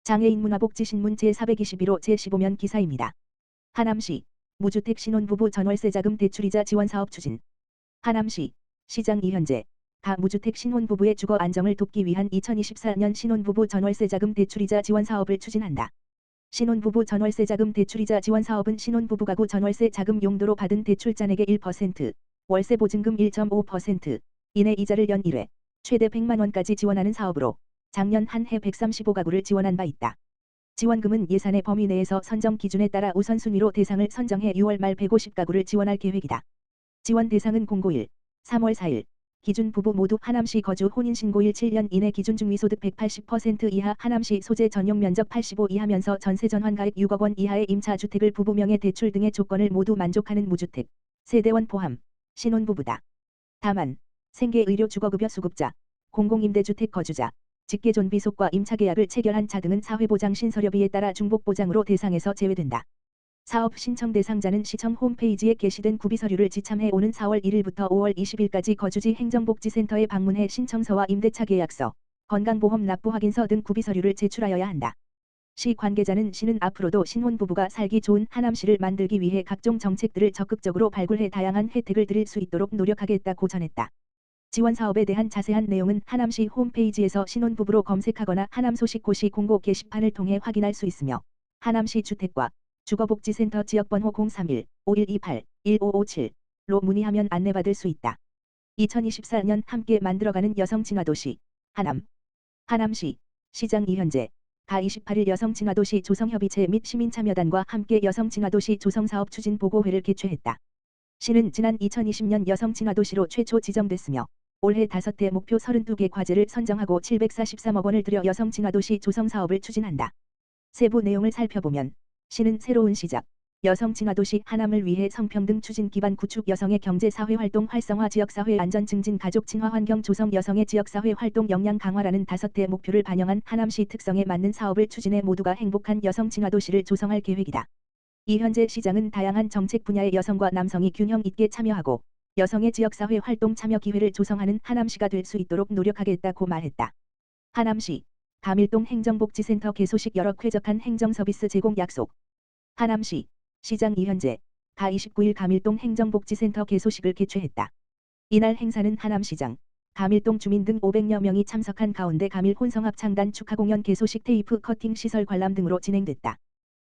장애인 문화복지신문 제421호 제15면 기사입니다. 하남시 무주택 신혼부부 전월세자금 대출이자 지원사업 추진. 하남시 시장 이현재 가 무주택 신혼부부의 주거 안정을 돕기 위한 2024년 신혼부부 전월세자금 대출이자 지원사업을 추진한다. 신혼부부 전월세자금 대출이자 지원사업은 신혼부부 가구 전월세 자금 용도로 받은 대출잔액의 1%, 월세 보증금 1.5% 이내 이자를 연 1회, 최대 100만 원까지 지원하는 사업으로 작년 한 해 135가구를 지원한 바 있다. 지원금은 예산의 범위 내에서 선정 기준에 따라 우선순위로 대상을 선정해 6월 말 150가구를 지원할 계획이다. 지원 대상은 091, 3월 4일 기준 부부 모두 하남시 거주 혼인신고일 7년 이내 기준 중위소득 180% 이하 하남시 소재 전용 면적 85 이하면서 전세 전환가액 6억 원 이하의 임차 주택을 부부 명의 대출 등의 조건을 모두 만족하는 무주택, 세대원 포함, 신혼부부다. 다만 생계의료 주거급여 수급자, 공공임대주택 거주자, 직계존비속과 임차계약을 체결한 자 등은 사회보장신설협의에 따라 중복보장으로 대상에서 제외된다. 사업 신청 대상자는 시청 홈페이지에 게시된 구비서류를 지참해 오는 4월 1일부터 5월 20일까지 거주지 행정복지센터에 방문해 신청서와 임대차 계약서, 건강보험 납부 확인서 등 구비서류를 제출하여야 한다. 시 관계자는 시는 앞으로도 신혼부부가 살기 좋은 하남시를 만들기 위해 각종 정책들을 적극적으로 발굴해 다양한 혜택을 드릴 수 있도록 노력하겠다고 전했다. 지원 사업에 대한 자세한 내용은 하남시 홈페이지에서 신혼부부로 검색하거나 하남소식고시 공고 게시판을 통해 확인할 수 있으며 하남시 주택과 주거복지센터 지역번호 031-5128-1557로 문의하면 안내받을 수 있다. 2024년 함께 만들어가는 여성친화도시 하남. 하남시 시장 이현재 가 28일 여성친화도시 조성협의체 및 시민참여단과 함께 여성친화도시 조성사업 추진 보고회를 개최했다. 시는 지난 2020년 여성친화도시로 최초 지정됐으며 올해 5대 목표 32개 과제를 선정하고 743억 원을 들여 여성친화도시 조성사업을 추진한다. 세부 내용을 살펴보면 시는 새로운 시작, 여성친화도시 하남을 위해 성평등 추진 기반 구축 여성의 경제사회활동 활성화 지역사회 안전 증진 가족 친화 환경 조성 여성의 지역사회 활동 역량 강화라는 5대 목표를 반영한 하남시 특성에 맞는 사업을 추진해 모두가 행복한 여성친화도시를 조성할 계획이다. 이현재 시장은 다양한 정책 분야의 여성과 남성이 균형 있게 참여하고 여성의 지역사회 활동 참여 기회를 조성하는 하남시가 될 수 있도록 노력하겠다고 말했다. 하남시 가밀동 행정복지센터 개소식 여러 쾌적한 행정서비스 제공 약속. 하남시 시장 이현재 가 29일 가밀동 행정복지센터 개소식을 개최했다. 이날 행사는 하남시장, 가밀동 주민 등 500여 명이 참석한 가운데 가밀 혼성합 창단 축하공연 개소식 테이프 커팅 시설 관람 등으로 진행됐다.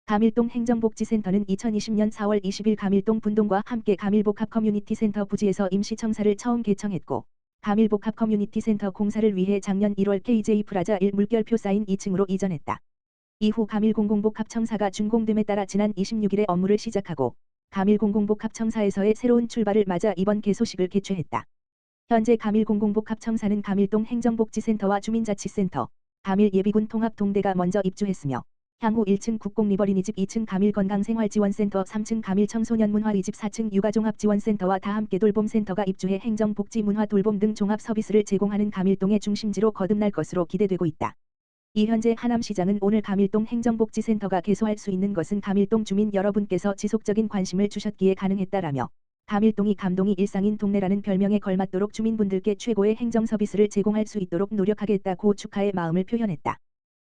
가밀동 행정복지센터는 2020년 4월 20일 가밀동 분동과 함께 가밀복합 커뮤니티센터 부지에서 임시청사를 처음 개청했고 가밀복합 커뮤니티센터 공사를 위해 작년 1월 KJ 프라자 1 물결표 사인 2층으로 이전했다. 이후 가밀공공복합청사가 준공됨에 따라 지난 26일에 업무를 시작하고 가밀공공복합청사에서의 새로운 출발을 맞아 이번 개소식을 개최했다. 현재 가밀공공복합청사는 가밀동 행정복지센터와 주민자치센터, 가밀예비군 통합동대가 먼저 입주했으며 향후 1층 국공리버리니집 2층 가밀건강생활지원센터 3층 가밀청소년문화의집 4층 육아종합지원센터와 다함께 돌봄센터가 입주해 행정복지문화 돌봄 등 종합서비스를 제공하는 가밀동의 중심지로 거듭날 것으로 기대되고 있다. 이현재 하남시장은 오늘 가밀동 행정복지센터가 개소할 수 있는 것은 가밀동 주민 여러분께서 지속적인 관심을 주셨기에 가능했다라며 가밀동이 감동이 일상인 동네라는 별명에 걸맞도록 주민분들께 최고의 행정서비스를 제공할 수 있도록 노력하겠다고 축하의 마음을 표현했다.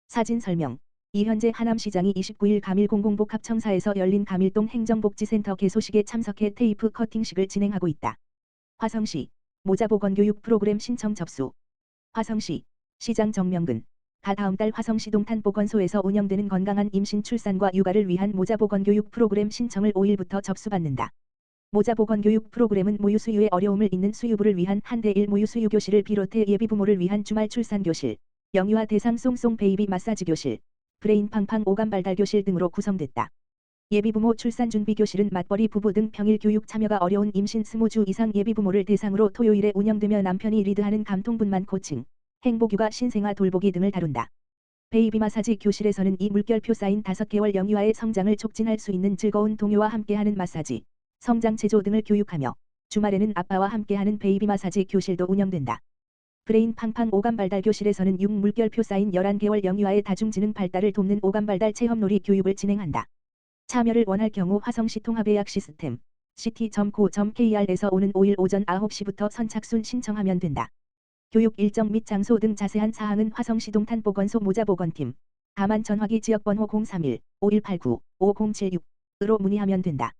사진 설명. 이현재 하남시장이 29일 가밀공공복합청사에서 열린 가밀동 행정복지센터 개소식에 참석해 테이프 커팅식을 진행하고 있다. 화성시 모자보건교육 프로그램 신청 접수. 화성시 시장 정명근 다음 달 화성시 동탄보건소에서 운영되는 건강한 임신 출산과 육아를 위한 모자보건교육 프로그램 신청을 5일부터 접수받는다. 모자보건교육 프로그램은 모유 수유에 어려움을 잇는 수유부를 위한 한대1 모유 수유 교실을 비롯해 예비부모를 위한 주말 출산 교실, 영유아 대상 쏭쏭 베이비 마사지 교실, 브레인 팡팡 오감 발달 교실 등으로 구성됐다. 예비부모 출산 준비 교실은 맞벌이 부부 등 평일 교육 참여가 어려운 임신 20주 이상 예비부모를 대상으로 토요일에 운영되며 남편이 리드하는 감통분만 코칭, 행복육아 신생아 돌보기 등을 다룬다. 베이비 마사지 교실에서는 이 물결표 쌓인 5개월 영유아의 성장을 촉진할 수 있는 즐거운 동요와 함께하는 마사지, 성장 체조 등을 교육하며 주말에는 아빠와 함께하는 베이비 마사지 교실도 운영된다. 브레인 팡팡 오감 발달 교실에서는 6 물결표 쌓인 11개월 영유아의 다중지능 발달을 돕는 오감 발달 체험놀이 교육을 진행한다. 참여를 원할 경우 화성시 통합예약 시스템 ct.go.kr에서 오는 5일 오전 9시부터 선착순 신청하면 된다. 교육 일정 및 장소 등 자세한 사항은 화성시 동탄보건소 모자보건팀 다만 전화기 지역번호 031-5189-5076으로 문의하면 된다.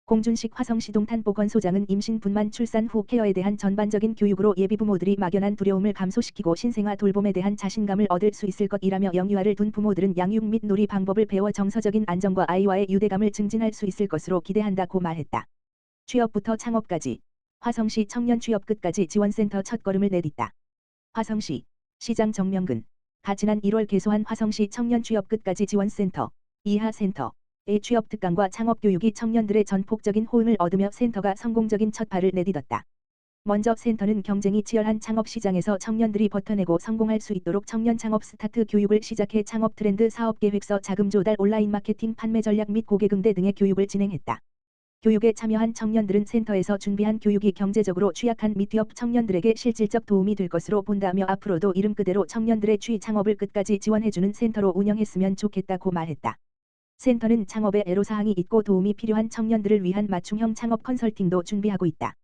공준식 화성시 동탄보건소장은 임신 분만 출산 후 케어에 대한 전반적인 교육으로 예비부모들이 막연한 두려움을 감소시키고 신생아 돌봄에 대한 자신감을 얻을 수 있을 것이라며 영유아를 둔 부모들은 양육 및 놀이 방법을 배워 정서적인 안정과 아이와의 유대감을 증진할 수 있을 것으로 기대한다고 말했다. 취업부터 창업까지 화성시 청년 취업 끝까지 지원센터 첫걸음을 내딛다. 화성시 시장 정명근 지난 1월 개소한 화성시 청년 취업 끝까지 지원센터 이하센터의 취업 특강과 창업 교육이 청년들의 전폭적인 호응을 얻으며 센터가 성공적인 첫 발을 내딛었다. 먼저 센터는 경쟁이 치열한 창업 시장에서 청년들이 버텨내고 성공할 수 있도록 청년 창업 스타트 교육을 시작해 창업 트렌드 사업 계획서 자금 조달 온라인 마케팅 판매 전략 및 고객 응대 등의 교육을 진행했다. 교육에 참여한 청년들은 센터에서 준비한 교육이 경제적으로 취약한 미취업 청년들에게 실질적 도움이 될 것으로 본다며 앞으로도 이름 그대로 청년들의 취 창업을 끝까지 지원해주는 센터로 운영했으면 좋겠다고 말했다. 센터는 창업에 애로사항이 있고 도움이 필요한 청년들을 위한 맞춤형 창업 컨설팅도 준비하고 있다.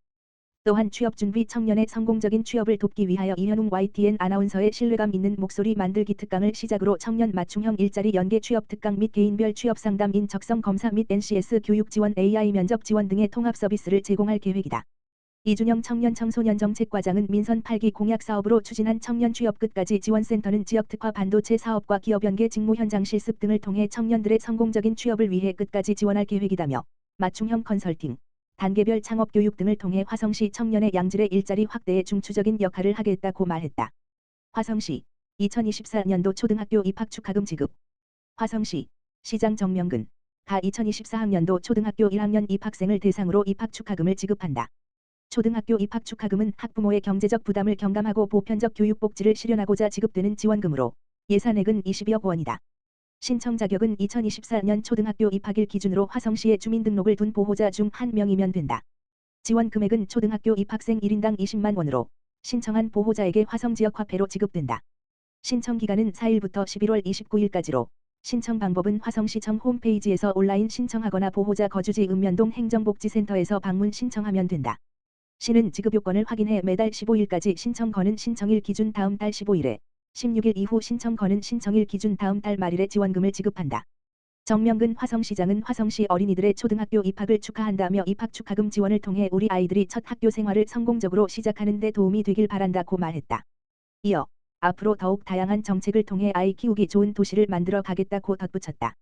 또한 취업준비 청년의 성공적인 취업을 돕기 위하여 이현웅 YTN 아나운서의 신뢰감 있는 목소리 만들기 특강을 시작으로 청년 맞춤형 일자리 연계 취업 특강 및 개인별 취업 상담 인적성 검사 및 NCS 교육 지원 AI 면접 지원 등의 통합 서비스를 제공할 계획이다. 이준영 청년 청소년 정책과장은 민선 8기 공약 사업으로 추진한 청년 취업 끝까지 지원센터는 지역 특화 반도체 사업과 기업 연계 직무 현장 실습 등을 통해 청년들의 성공적인 취업을 위해 끝까지 지원할 계획이다며 맞춤형 컨설팅, 단계별 창업 교육 등을 통해 화성시 청년의 양질의 일자리 확대에 중추적인 역할을 하겠다고 말했다. 화성시 2024년도 초등학교 입학 축하금 지급. 화성시 시장 정명근 2024학년도 초등학교 1학년 입학생을 대상으로 입학 축하금을 지급한다. 초등학교 입학 축하금은 학부모의 경제적 부담을 경감하고 보편적 교육 복지를 실현하고자 지급되는 지원금으로 예산액은 22억 원이다. 신청 자격은 2024년 초등학교 입학일 기준으로 화성시에 주민등록을 둔 보호자 중 1명이면 된다. 지원 금액은 초등학교 입학생 1인당 20만 원으로 신청한 보호자에게 화성지역 화폐로 지급된다. 신청 기간은 4일부터 11월 29일까지로 신청 방법은 화성시청 홈페이지에서 온라인 신청하거나 보호자 거주지 읍면동 행정복지센터에서 방문 신청하면 된다. 시는 지급 요건을 확인해 매달 15일까지 신청 거는 신청일 기준 다음 달 15일에 16일 이후 신청 거는 신청일 기준 다음 달 말일에 지원금을 지급한다. 정명근 화성시장은 화성시 어린이들의 초등학교 입학을 축하한다며 입학 축하금 지원을 통해 우리 아이들이 첫 학교 생활을 성공적으로 시작하는 데 도움이 되길 바란다고 말했다. 이어 앞으로 더욱 다양한 정책을 통해 아이 키우기 좋은 도시를 만들어 가겠다고 덧붙였다.